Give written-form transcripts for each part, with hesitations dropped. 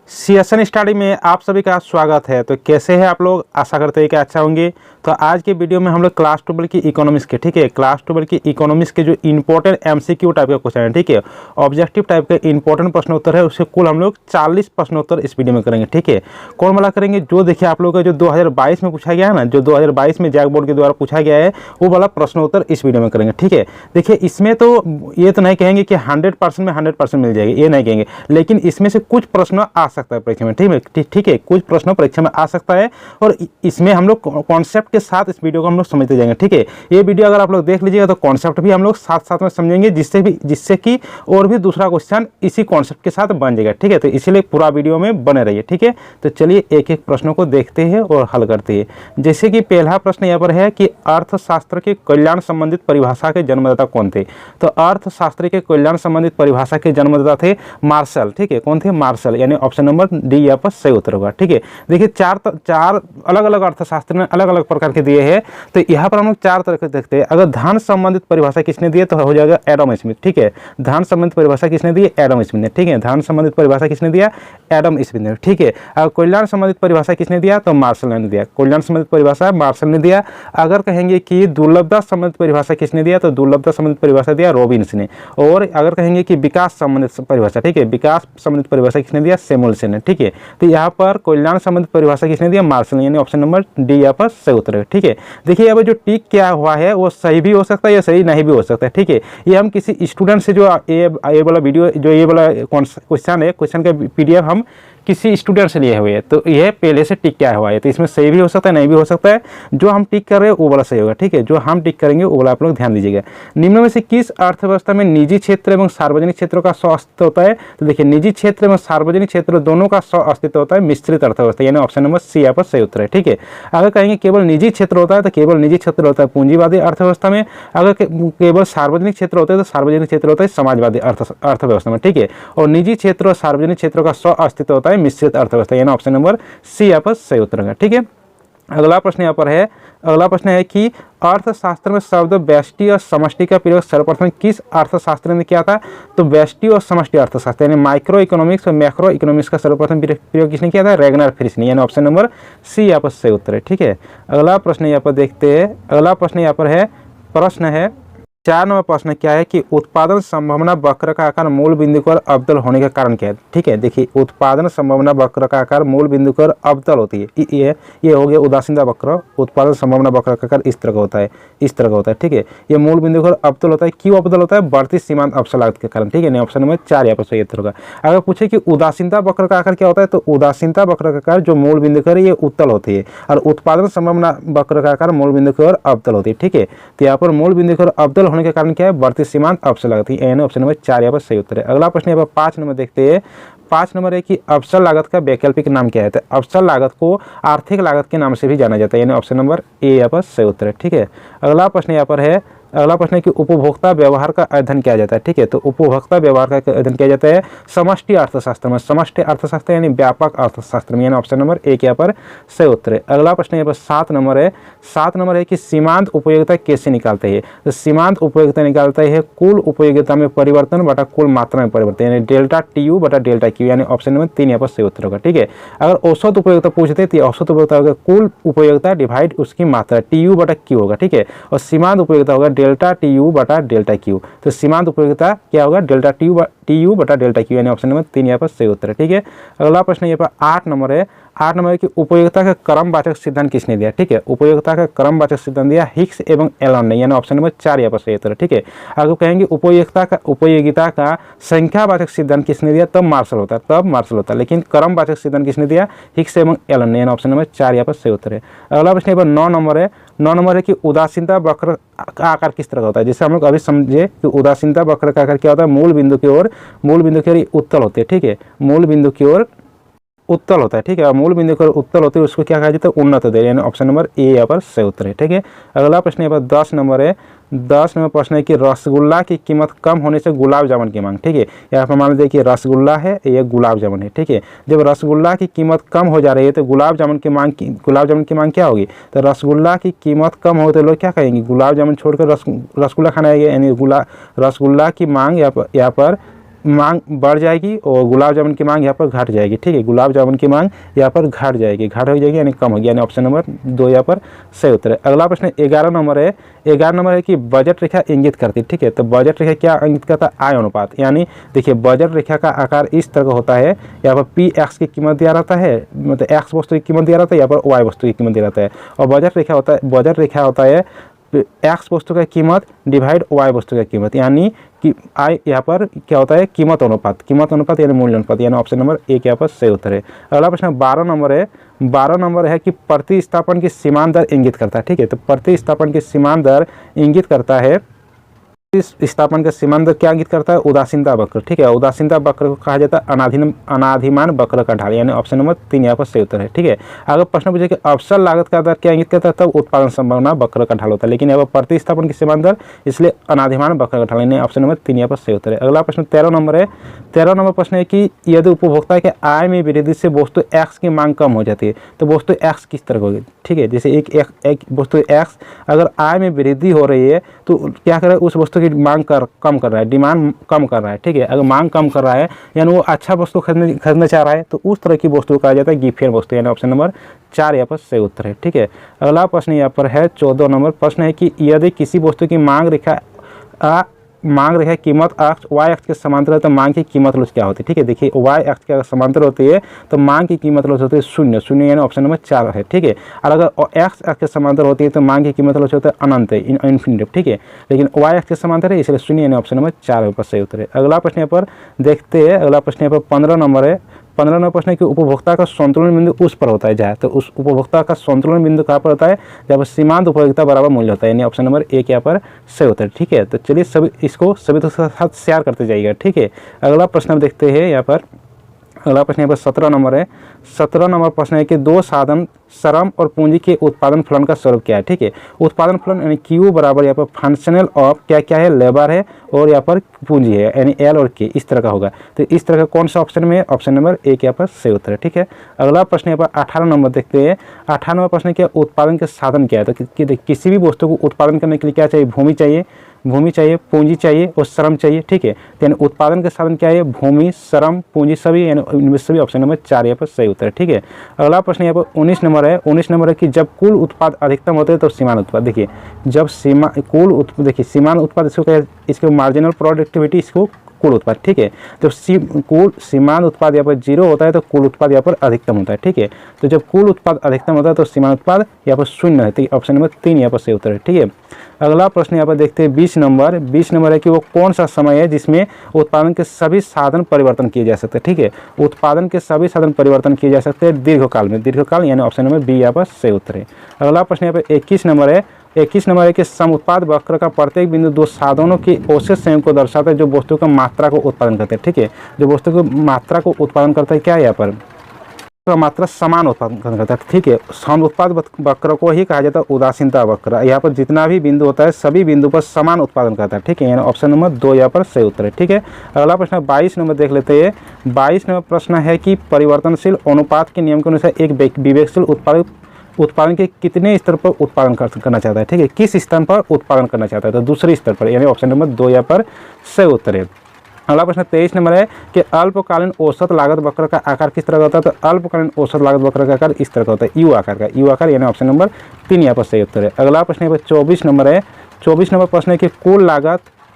CSN study में आप सभी का स्वागत है। तो कैसे हैं आप लोग? आशा करते हैं कि अच्छा होंगे। तो आज के वीडियो में हम लोग क्लास 12 की इकोनॉमिक्स के, ठीक है, क्लास 12 की इकोनॉमिक्स के जो इंपॉर्टेंट एमसीक्यू टाइप का क्वेश्चन है, ठीक है, ऑब्जेक्टिव टाइप के इंपॉर्टेंट प्रश्नोत्तर है, उससे कुल हम लोग 40 प्रश्नोत्तर इस वीडियो में करेंगे, ठीक है। कौन वाला करेंगे? जो देखिए आप लोग का जो 2022 में पूछा गया है ना, जो 2022 में जैक बोर्ड के द्वारा पूछा गया है, वो वाला प्रश्नोत्तर इस वीडियो में करेंगे, ठीक है। देखिए इसमें तो ये तो नहीं कहेंगे कि 100% में 100% मिल जाएगी, ये नहीं कहेंगे, लेकिन इसमें से कुछ प्रश्न आ सकता है परीक्षा में, ठीक है, कुछ प्रश्न परीक्षा में आ सकता है। और इसमें हम लोग कॉन्सेप्ट के साथ इस वीडियो को हम लोग समझते जाएंगे, ठीक है। ये वीडियो अगर आप लोग देख लीजिएगा तो कॉन्सेप्ट भी हम लोग साथ साथ में समझेंगे, जिससे कि और भी दूसरा क्वेश्चन इसी कॉन्सेप्ट के साथ बन जाएगा, ठीक है। तो इसीलिए पूरा वीडियो में बने रहिए, ठीक है। तो चलिए एक एक प्रश्नों को देखते हैं और हल करते हैं। जैसे कि पहला प्रश्न यहाँ पर है कि अर्थशास्त्र के कल्याण संबंधित परिभाषा के जन्मदाता कौन थे? तो अर्थशास्त्र के कल्याण संबंधित परिभाषा के जन्मदाता थे मार्शल, ठीक है। कौन थे? मार्शल, यानी ऑप्शन नंबर डी यहाँ पर सही उत्तर होगा, ठीक है। देखिए चार अलग अलग अर्थशास्त्र में अलग अलग प्रकार के दिए हैं। तो यहाँ पर हम लोग चार तरह के देखते हैं। अगर धन संबंधित परिभाषा किसने दी है तो हो जाएगा एडम स्मिथ, ठीक है। धन संबंधित परिभाषा किसने दी है? एडम स्मिथ ने, ठीक है। धन संबंधित परिभाषा किसने दिया? एडम स्मिथ ने, ठीक है। अगर कल्याण संबंधित परिभाषा किसने दिया? तो मार्शल ने दिया। कल्याण संबंधित परिभाषा मार्शल ने दिया। अगर कहेंगे कि दुर्लभता संबंधित परिभाषा किसने दिया तो दुर्लभता संबंधित परिभाषा दिया रॉबिन्स ने। और अगर कहेंगे कि विकास संबंधित परिभाषा, ठीक है, विकास संबंधित परिभाषा किसने दिया? सैमुअल्सन ने, ठीक है। तो यहाँ पर कल्याण संबंधित परिभाषा किसने दिया? मार्शल, यानी ऑप्शन नंबर डी यहाँ पर सही उत्तर है, ठीक है। देखिए यहाँ पर जो टिक क्या हुआ है वो सही भी हो सकता है या सही नहीं भी हो सकता है, ठीक है। ये हम किसी स्टूडेंट से जो ये वाला वीडियो, जो ये वाला क्वेश्चन है, क्वेश्चन का पीडीएफ हम किसी स्टूडेंट से लिए हुए हैं, तो यह पहले से टिक क्या हुआ है, तो इसमें सही भी हो सकता है, नहीं भी हो सकता है। जो हम टिक कर रहे हैं वो वाला सही होगा, ठीक है। जो हम टिक करेंगे वो वाला आप लोग ध्यान दीजिएगा। निम्न में से किस अर्थव्यवस्था में निजी क्षेत्र एवं सार्वजनिक क्षेत्रों का सह अस्तित्व होता है? तो देखिए निजी क्षेत्र एवं सार्वजनिक क्षेत्र दोनों का सह अस्तित्व होता है मिश्रित अर्थव्यवस्था, यानी ऑप्शन नंबर सी यहाँ पर सही उत्तर है, ठीक है। अगर कहेंगे केवल निजी क्षेत्र होता है तो केवल निजी क्षेत्र होता है पूंजीवादी अर्थव्यवस्था में। अगर केवल सार्वजनिक क्षेत्र होता है तो सार्वजनिक क्षेत्र होता है समाजवादी अर्थव्यवस्था में, ठीक है। और निजी क्षेत्र और सार्वजनिक क्षेत्रों का सह अस्तित्व होता है मिश्रित अर्थव्यवस्था, यानी ऑप्शन नंबर सी यहाँ पर सही उत्तर है, ठीक है। अगला प्रश्न यहाँ पर है, अगला प्रश्न है कि अर्थशास्त्र में शब्द व्यष्टि और समष्टि का प्रयोग सर्वप्रथम किस अर्थशास्त्र ने किया था? तो व्यष्टि और समष्टि अर्थशास्त्र, यानी माइक्रो इकोनॉमिक्स और मैक्रो इकोनॉमिक्स का सर्वप्रथम प्रयोग किसने किया था? रैगनर फ्रिश ने, यानी ऑप्शन नंबर सी यहाँ पर सही उत्तर है, ठीक है। अगला प्रश्न यहाँ पर देखते हैं। अगला प्रश्न यहाँ पर है, प्रश्न है 4 नंबर प्रश्न क्या है कि उत्पादन संभावना वक्र का आकार मूल बिंदु पर अवतल होने का कारण क्या है? ठीक है, देखिए उत्पादन संभावना वक्र का आकार मूल बिंदु पर अवतल होती है। ये हो गया उदासीनता वक्र। उत्पादन संभावना वक्र का आकार इस तरह का होता है, इस तरह का होता है, ठीक है। ये मूल बिंदु पर अवतल होता है। क्यों अवतल होता है? बढ़ती सीमांत अवसर लागत के कारण, ठीक है। ऑप्शन नंबर 4 यहाँ पर सही उत्तर होगा। अगर पूछे कि उदासीनता वक्र का आकार क्या होता है तो उदासीनता वक्र का आकार जो मूल बिंदु पर ये उत्तल होती है और उत्पादन संभावना वक्र का आकार मूल बिंदु पर अवतल होती है, ठीक है। तो यहाँ पर मूल बिंदु पर अवतल होने के कारण क्या है? बढ़ती सीमांत अवसर लागत, यानी ऑप्शन नंबर 4 यहाँ पर सही उत्तर है। अगला प्रश्न यहाँ पर 5 नंबर देखते हैं। 5 नंबर है कि अवसर लागत का वैकल्पिक नाम क्या है? तो अवसर लागत को आर्थिक लागत के नाम से भी जाना जाता है, यानी ऑप्शन नंबर ए यहाँ पर सही उत्तर है, ठीक है। अगला प्रश्न यहाँ पर है, अगला प्रश्न है कि उपभोक्ता व्यवहार का अध्ययन किया जाता है, ठीक है। तो उपभोक्ता व्यवहार का अध्ययन किया जाता है समष्टि अर्थशास्त्र में, समष्टि अर्थशास्त्र यानी व्यापक अर्थशास्त्र में, यानी ऑप्शन नंबर एक यहाँ पर सही उत्तर है। अगला प्रश्न यहाँ पर 7 नंबर है। 7 नंबर है कि सीमांत उपयोगिता कैसे निकालते हैं? तो सीमांत उपयोगिता निकालते हैं कुल उपयोगिता में परिवर्तन बटा कुल मात्रा में परिवर्तन, यानी डेल्टा टीयू बटा डेल्टा क्यू, यानी ऑप्शन नंबर 3 यहाँ पर सही उत्तर होगा, ठीक है। अगर औसत उपयोगिता पूछते तो औसत उपयोगिता होगा कुल उपयोगिता डिवाइड उसकी मात्रा, टीयू बटा क्यू होगा, ठीक है। और सीमांत उपयोगिता होगा डेल्टा टीयू बटा डेल्टा क्यू। तो सीमांत उपयोगिता क्या होगा? डेल्टा टीयू बटा डेल्टा क्यू, यानी ऑप्शन नंबर 3 यहाँ पर सही उत्तर है, ठीक है। अगला प्रश्न यहाँ पर 8 नंबर है। 8 नंबर है कि उपयोगिता का क्रमवाचक सिद्धांत किसने दिया? ठीक है, उपयोगिता का क्रमवाचक सिद्धांत दिया हिक्स एवं एलन ने, यानी ऑप्शन नंबर 4 यहाँ पर सही उत्तर है, ठीक है। अगर कहेंगे उपयोगिता का संख्यावाचक सिद्धांत किसने दिया? तब मार्शल होता, लेकिन क्रमवाचक सिद्धांत किसने दिया? हिक्स एवं एलन ने, यानी ऑप्शन नंबर 4 यहाँ पर सही उत्तर है। अगला प्रश्न यहाँ पर 9 नंबर है। 9 नंबर है कि उदासीनता वक्र का आकार किस तरह का होता है? जैसे हम लोग अभी समझे कि उदासीनता वक्र का आकार क्या होता है? मूल बिंदु की ओर उत्तल होते हैं, ठीक है। मूल बिंदु की ओर उत्तल होता है, ठीक है। मूल बिंदु पर उत्तल होते हैं उसको क्या कहा जाता है? उन्नत दर, यानी ऑप्शन नंबर ए यहाँ पर सही उत्तर है, ठीक है। अगला प्रश्न यहाँ पर 10 नंबर है। 10 नंबर प्रश्न है कि रसगुल्ला की कीमत कम होने से गुलाब जामुन की मांग, ठीक है। यहाँ पर मान लीजिए कि रसगुल्ला है, ये गुलाब जामुन है, ठीक है। जब रसगुल्ला की कीमत कम हो जा रही है तो गुलाब जामुन की मांग क्या होगी? तो रसगुल्ला की कीमत कम हो तो लोग क्या कहेंगे? गुलाब जामुन छोड़कर रसगुल्ला खाना है, यानी रसगुल्ला की मांग यहाँ पर मांग बढ़ जाएगी और गुलाब जामुन की मांग यहाँ पर घट जाएगी। ठीक है, गुलाब जामुन की मांग यहाँ पर घट जाएगी, घट हो जाएगी यानी कम होगी, यानी ऑप्शन नंबर 2 यहाँ पर सही उत्तर है। अगला प्रश्न 11 नंबर है। 11 नंबर है कि बजट रेखा इंगित करती है। ठीक है, तो बजट रेखा क्या इंगित करता है? आय अनुपात। यानी देखिए बजट रेखा का आकार इस तरह का होता है, यहाँ पर पी एक्स की कीमत दिया रहता है, मतलब एक्स वस्तु की कीमत दिया रहता है, यहाँ पर वाई वस्तु की कीमत दिया रहता है। और बजट रेखा होता है एक्स वस्तु का कीमत डिवाइड वाई वस्तु का कीमत, यानी कि आई यहाँ पर क्या होता है? कीमत अनुपात यानी मूल्य अनुपात, यानी ऑप्शन नंबर 1 यहाँ पर सही उत्तर है। अगला प्रश्न 12 नंबर है। 12 नंबर है कि प्रतिस्थापन की सीमांत दर इंगित करता है। ठीक है, तो प्रतिस्थापन की सीमांत दर इंगित करता है, स्थापन का सीमांत क्या इंगित करता है? उदासीनता वक्र। ठीक है, उदासीनता वक्र को कहा जाता है अनाधिमान वक्र का ढाल, यानी ऑप्शन नंबर 3 यहाँ पर सही उत्तर है। ठीक है, अगर प्रश्न पूछे कि अवसर लागत का दर क्या इंगित करता है, तब उत्पादन संभावना वक्र का ढाल होता है, लेकिन यहाँ पर प्रतिस्थापन की सीमांत दर, इसलिए अनाधिमान वक्र का ढाल, यानी ऑप्शन नंबर 3 यहाँ पर सही उत्तर है। अगला प्रश्न 13 नंबर है। 13 नंबर प्रश्न है कि यदि उपभोक्ता के आय में वृद्धि से वस्तु एक्स की मांग कम हो जाती है, तो वस्तु एक्स किस तरह होगी? ठीक है, जैसे एक वस्तु एक्स अगर आय में वृद्धि हो रही है तो क्या कर रहा है? उस वस्तु की मांग कम कर रहा है, डिमांड कम कर रहा है। ठीक है, अगर मांग कम कर रहा है यानी वो अच्छा वस्तु खरीदना चाह रहा है, तो उस तरह की वस्तु कहा जाता है गिफियन वस्तु, यानी ऑप्शन नंबर 4 यहाँ पर सही उत्तर है। ठीक है, अगला प्रश्न यहाँ पर है 14 नंबर प्रश्न है कि यदि किसी वस्तु की मांग रेखा कीमत अक्ष वाई अक्ष के समांतर है, तो मांग की कीमत क्या होती है? ठीक है, देखिए वाई अक्ष के समांतर होती है तो मांग की कीमत होती है 0 यानी ऑप्शन नंबर 4 है। ठीक है, और अगर एक्स अक्ष के समांतर होती है तो मांग की कीमत होता है अनंत है, इन्फिनिट। ठीक है, लेकिन वाई अक्ष के समांतर है इसलिए 0 यानी ऑप्शन नंबर 4 पर सही उत्तर है। अगला प्रश्न यहाँ पर देखते हैं। अगला प्रश्न यहाँ पर 15 नंबर है। 15 नंबर प्रश्न है कि उपभोक्ता का संतुलन बिंदु उस पर होता है जहाँ, तो उस उपभोक्ता का संतुलन बिंदु कहाँ पर होता है? जब सीमांत उपयोगिता बराबर मूल्य होता है, यानी ऑप्शन नंबर 1 यहाँ पर सही होता है। ठीक है, तो चलिए सभी के साथ शेयर करते जाइएगा। ठीक है, अगला प्रश्न हम देखते हैं यहाँ पर। अगला प्रश्न यहाँ पर 17 नंबर है। 17 नंबर प्रश्न है कि दो साधन श्रम और पूंजी के उत्पादन फलन का स्वरूप क्या है? ठीक है, उत्पादन फलन यानी क्यू बराबर यहाँ पर फंक्शनल ऑफ क्या है? लेबर है, और यहाँ पर पूंजी है यानी एल और के, इस तरह का होगा। तो इस तरह का कौन सा ऑप्शन में? ऑप्शन नंबर 1 यहाँ पर सही उत्तर है। ठीक है, अगला प्रश्न यहाँ पर 18 नंबर देखते हैं। 18 नंबर प्रश्न क्या? उत्पादन के साधन क्या है? तो किसी भी वस्तु को उत्पादन करने के लिए क्या चाहिए? भूमि चाहिए, पूंजी चाहिए और श्रम चाहिए। ठीक है, यानी उत्पादन के साधन क्या है? भूमि, श्रम, पूंजी सभी, यानी इनमें सभी ऑप्शन नंबर 4 यहाँ पर सही उत्तर है। ठीक है, अगला प्रश्न यहाँ पर 19 नंबर है। 19 नंबर है कि जब कुल उत्पाद अधिकतम होते हैं तो सीमांत उत्पाद। देखिए जब सीमांत उत्पाद इसको मार्जिनल प्रोडक्टिविटी, इसको कुल उत्पाद। ठीक है, जब सीमांत उत्पाद यहाँ पर 0 होता है तो कुल उत्पाद यहाँ पर अधिकतम होता है। ठीक है, तो जब कुल उत्पाद अधिकतम होता है तो सीमांत उत्पाद यहाँ पर 0 है, तो ऑप्शन नंबर 3 यहाँ पर सही उत्तर है। ठीक है, अगला प्रश्न यहाँ पर देखते हैं 20 नंबर। 20 नंबर है कि वो कौन सा समय है जिसमें उत्पादन के सभी साधन परिवर्तन किए जा सकते हैं? ठीक है, उत्पादन के सभी साधन परिवर्तन किए जा सकते हैं दीर्घकाल में, दीर्घकाल यानी ऑप्शन नंबर बी यहाँ पर सही उत्तर है। अगला प्रश्न यहाँ पर 21 नंबर है। 21 नंबर है कि सम उत्पाद वक्र का प्रत्येक बिंदु दो साधनों के औसत संयोग को दर्शाता है जो वस्तु का मात्रा को उत्पादन करते हैं। ठीक है, जो वस्तु की मात्रा को उत्पादन करता है क्या है? यहाँ पर मात्रा समान उत्पादन करता है। ठीक है, सम उत्पाद वक्र को ही कहा जाता है उदासीनता वक्र। यहाँ पर जितना भी बिंदु होता है सभी बिंदु पर समान उत्पादन करता है। ठीक है, यानी ऑप्शन नंबर 2 यहाँ पर सही उत्तर है। ठीक है, अगला प्रश्न 22 नंबर देख लेते हैं। 22 नंबर प्रश्न है कि परिवर्तनशील अनुपात के नियम के अनुसार एक विवेकशील उत्पादन के कितने स्तर पर उत्पादन करना चाहता है? ठीक है, किस स्तर पर उत्पादन करना चाहता है? तो दूसरे स्तर पर, यानी ऑप्शन नंबर 2 यहाँ पर सही उत्तर है। अगला प्रश्न 23 नंबर है कि अल्पकालीन औसत लागत वक्र का आकार किस तरह का होता है? तो अल्पकालीन औसत लागत वक्र का आकार इस तरह का होता है, यू आकार, यानी ऑप्शन नंबर 3 यहाँ पर सही उत्तर है। अगला प्रश्न यहाँ पर 24 नंबर है। 24 नंबर प्रश्न है कि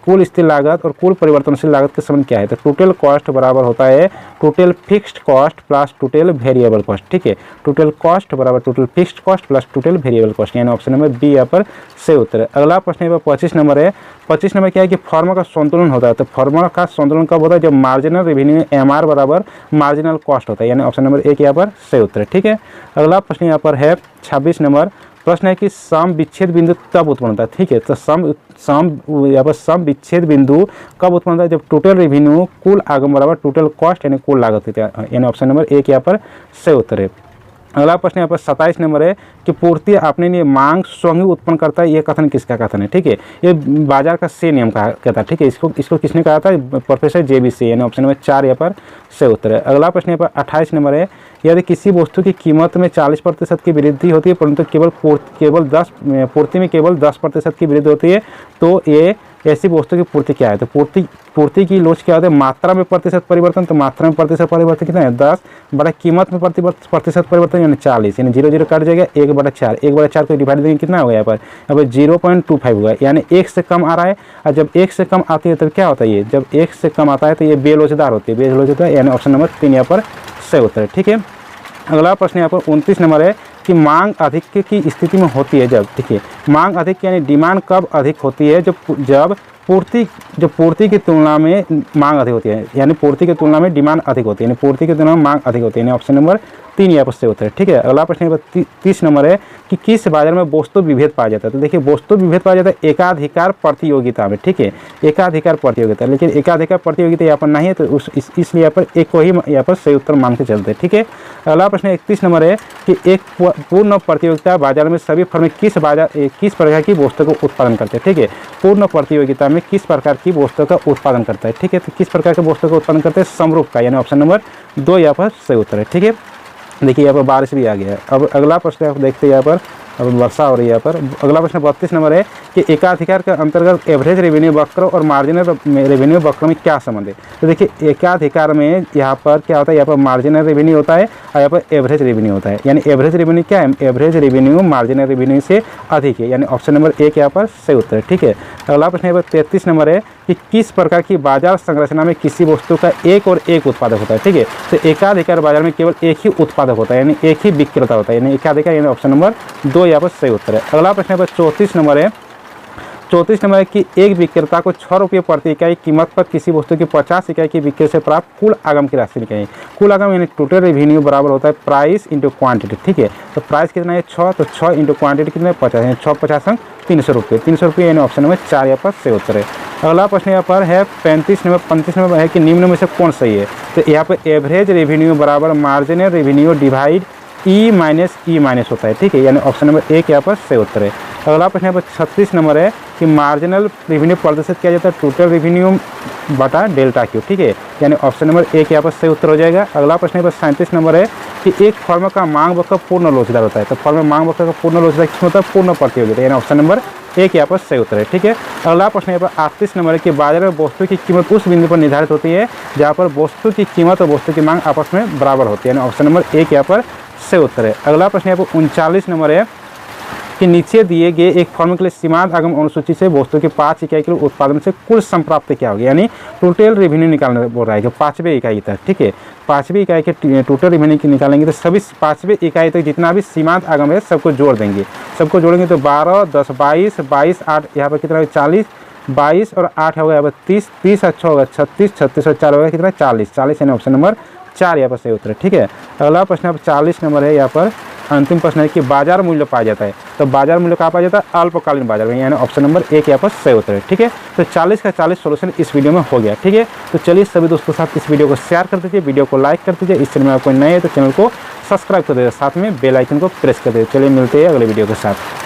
कुल स्थिर लागत और कुल परिवर्तनशील लागत के संबंध क्या है? तो टोटल कॉस्ट बराबर होता है total fixed cost plus total variable cost. ठीक है, टोटल कॉस्ट बराबर total fixed cost plus total variable cost, यानी ऑप्शन नंबर बी यहाँ पर सही उत्तर है। अगला प्रश्न यहाँ पर 25 नंबर है। 25 नंबर क्या है कि फॉर्मूला का संतुलन होता है। तो फॉर्मूला का संतुलन कब होता है? जब मार्जिनल रेवेन्यू MR बराबर मार्जिनल कॉस्ट होता है, यानी ऑप्शन नंबर 1 यहाँ पर सही उत्तर है। ठीक है, अगला प्रश्न यहाँ पर है 26 नंबर। प्रश्न है कि सम विच्छेद बिंदु तब उत्पन्न होता है। ठीक है, तो सम विच्छेद बिंदु कब उत्पन्न होता है? जब टोटल रेवेन्यू कुल आगम बराबर टोटल कॉस्ट यानी कुल लागत होती है, यानी ऑप्शन नंबर 1 यहाँ पर सही उत्तर है। अगला प्रश्न यहाँ पर 27 नंबर है कि पूर्ति अपने लिए मांग स्वयं ही उत्पन्न करता है, ये कथन किसका कथन है? ठीक है, ये बाजार का से नियम कहता है। ठीक है, इसको किसने कहा था? प्रोफेसर JB से, यानी ऑप्शन नंबर 4 यहाँ पर सही उत्तर है। अगला प्रश्न यहाँ पर 28 नंबर है। यदि किसी वस्तु की कीमत में 40% की वृद्धि होती है परंतु पूर्ति में केवल 10% की वृद्धि होती है तो ये ऐसी वस्तु की पूर्ति क्या है, तो पूर्ति की लोच क्या होता है, मात्रा में प्रतिशत परिवर्तन, तो मात्रा में प्रतिशत परिवर्तन कितना है 10 बटा कीमत में प्रतिशत परिवर्तन यानी 40, यानी 0 0 कट जाएगा 1/4, 1/4 को डिवाइड देंगे कितना होगा यहाँ पर 0.25 होगा, यानी 1 से कम आ रहा है। और जब 1 से कम आती है तब क्या होता है, ये जब 1 से कम आता है तो ये बेलोचदार होती है, बेलोचदार, यानी ऑप्शन नंबर 3 यहाँ पर सही उत्तर है। ठीक है, अगला प्रश्न यहाँ पर 29 नंबर है कि मांग अधिक की स्थिति में होती है जब, देखिए मांग अधिक यानी डिमांड कब अधिक होती है, जब पूर्ति की तुलना में मांग अधिक होती है, यानी पूर्ति की तुलना में डिमांड अधिक होती है, यानी पूर्ति की तुलना में मांग अधिक होती है, यानी ऑप्शन नंबर 3 यहाँ पर सही उत्तर है। ठीक है, अगला प्रश्न यहाँ पर 30 नंबर है कि किस बाजार में वस्तु विभेद पाया जाता है, तो देखिए वस्तु विभेद पाया जाता है एकाधिकार प्रतियोगिता में। ठीक है, एकाधिकार प्रतियोगिता, लेकिन एकाधिकार प्रतियोगिता यहाँ पर नहीं है, तो इसलिए यहाँ पर एक को ही यहाँ पर सही उत्तर मान के चलते हैं। ठीक है, अगला प्रश्न 31 नंबर है कि एक पूर्ण प्रतियोगिता बाजार में सभी फर्म किस प्रकार की वस्तु को उत्पादन करते हैं। ठीक है, पूर्ण प्रतियोगिता में किस प्रकार की वस्तु का उत्पादन करता है। ठीक है, तो किस प्रकार के वस्तु का उत्पादन करते हैं, समरूप का, यानी ऑप्शन नंबर 2 यहाँ पर सही उत्तर है। ठीक है, देखिए यहाँ पर बारिश भी आ गया है। अब अगला प्रश्न आप देखते हैं, यहाँ पर अब वर्षा हो रही है यहाँ पर। अगला प्रश्न 32 नंबर है कि एकाधिकार के अंतर्गत एवरेज रेवेन्यू वक्र और मार्जिनल रेवेन्यू वक्र में क्या संबंध है, तो देखिए एकाधिकार में यहाँ पर क्या होता है, यहाँ पर मार्जिनल रेवेन्यू होता है और यहाँ पर एवरेज रेवेन्यू होता है, यानी एवरेज रेवेन्यू क्या है, एवरेज रेवेन्यू मार्जिनल रेवेन्यू से अधिक है, यानी ऑप्शन नंबर 1 यहाँ पर सही उत्तर है। ठीक है, अगला प्रश्न यहाँ पर 33 नंबर है कि किस प्रकार की बाजार संरचना में किसी वस्तु का एक और एक उत्पादक होता है। ठीक है, तो एकाधिकार बाजार में केवल एक ही उत्पादक होता है, यानी एक ही विक्रेता होता है, यानी एकाधिकार, यानी ऑप्शन नंबर 2 यहाँ पर सही उत्तर है। अगला प्रश्न यहाँ पर 34 नंबर है, 34 नंबर है कि एक विक्रेता को 6 रुपये प्रति इकाई कीमत पर किसी वस्तु की 50 इकाई की बिक्री से प्राप्त कुल आगम की राशि निकालिए। कुल आगम यानी टोटल रेवेन्यू बराबर होता है प्राइस इंटू क्वांटिटी। ठीक है, तो प्राइस कितना है 6, तो 6 इंटू क्वांटिटी कितना है 50, यानी 6 50 अंक 300 रुपये, 300 रुपये, यानी ऑप्शन नंबर 4 यहाँ पर सही उत्तर है। अगला प्रश्न यहाँ पर है 35 नंबर है कि निम्न में से कौन सही है, तो यहाँ पर एवरेज रेवेन्यू बराबर marginal revenue divide E minus होता है। ठीक है, यानी ऑप्शन नंबर 1 यहाँ पर सही उत्तर है। अगला प्रश्न यहाँ पर 36 नंबर है कि मार्जिनल रेवेन्यू प्रतिशत किया जाता है टोटल रेवेन्यू बटा डेल्टा क्यू। ठीक है, यानी ऑप्शन नंबर 1 यहाँ पर सही उत्तर हो जाएगा। अगला प्रश्न यहाँ पर 37 नंबर है कि एक फर्म का मांग वक्र पूर्ण लोचदार होता है, तो फर्म में मांग वक्र का पूर्ण लोचदार किसमें होता है, पूर्ण प्रतियोगिता, यानी ऑप्शन नंबर 1 यहाँ पर सही उत्तर है। ठीक है, अगला प्रश्न यहाँ पर 38 नंबर है कि बाजार में वस्तु की कीमत उस बिंदु पर निर्धारित होती है जहाँ पर वस्तु की कीमत और वस्तु की मांग आपस में बराबर होती है, यानी ऑप्शन नंबर 1 यहाँ पर सही उत्तर है। अगला प्रश्न यहाँ पर 39 नंबर है कि नीचे दिए गए एक फर्म के लिए सीमांत आगम अनुसूची से वस्तु के 5 इकाई के उत्पादन से कुल संप्राप्ति क्या होगी, यानी टोटल रेवेन्यू निकालने बोल रहा है कि 5वें इकाई तक। ठीक है, 5वीं इकाई के टोटल रेवेन्यू की निकालेंगे तो सभी 5वीं इकाई तक जितना भी सीमांत आगम है सबको जोड़ देंगे, सबको जोड़ेंगे तो 12 10 22 22 8 यहाँ पर कितना 40, 22 और 8 होगा यहाँ पर 30, 30 और 6 होगा 36, 36 और 4 होगा कितना 40, यानी ऑप्शन नंबर 4 यहाँ पर सही उत्तर है। ठीक है, अगला प्रश्न यहाँ पर 40 नंबर है, यहाँ पर अंतिम प्रश्न है कि बाजार मूल्य पाया जाता है, तो बाजार मूल्य कहाँ पाया जाता है, अल्पकालीन बाजार में, यानी ऑप्शन नंबर 1 यहाँ पर सही उत्तर है। ठीक है, तो 40 का 40 सोल्यूशन इस वीडियो में हो गया। ठीक है, तो चलिए सभी दोस्तों के साथ इस वीडियो को शेयर कर दीजिए, वीडियो को लाइक कर दीजिए, इस चैनल में आप कोई नए है तो चैनल को सब्सक्राइब कर दीजिए, साथ में बेल आइकन को प्रेस कर दीजिए। चलिए मिलते हैं अगले वीडियो के साथ।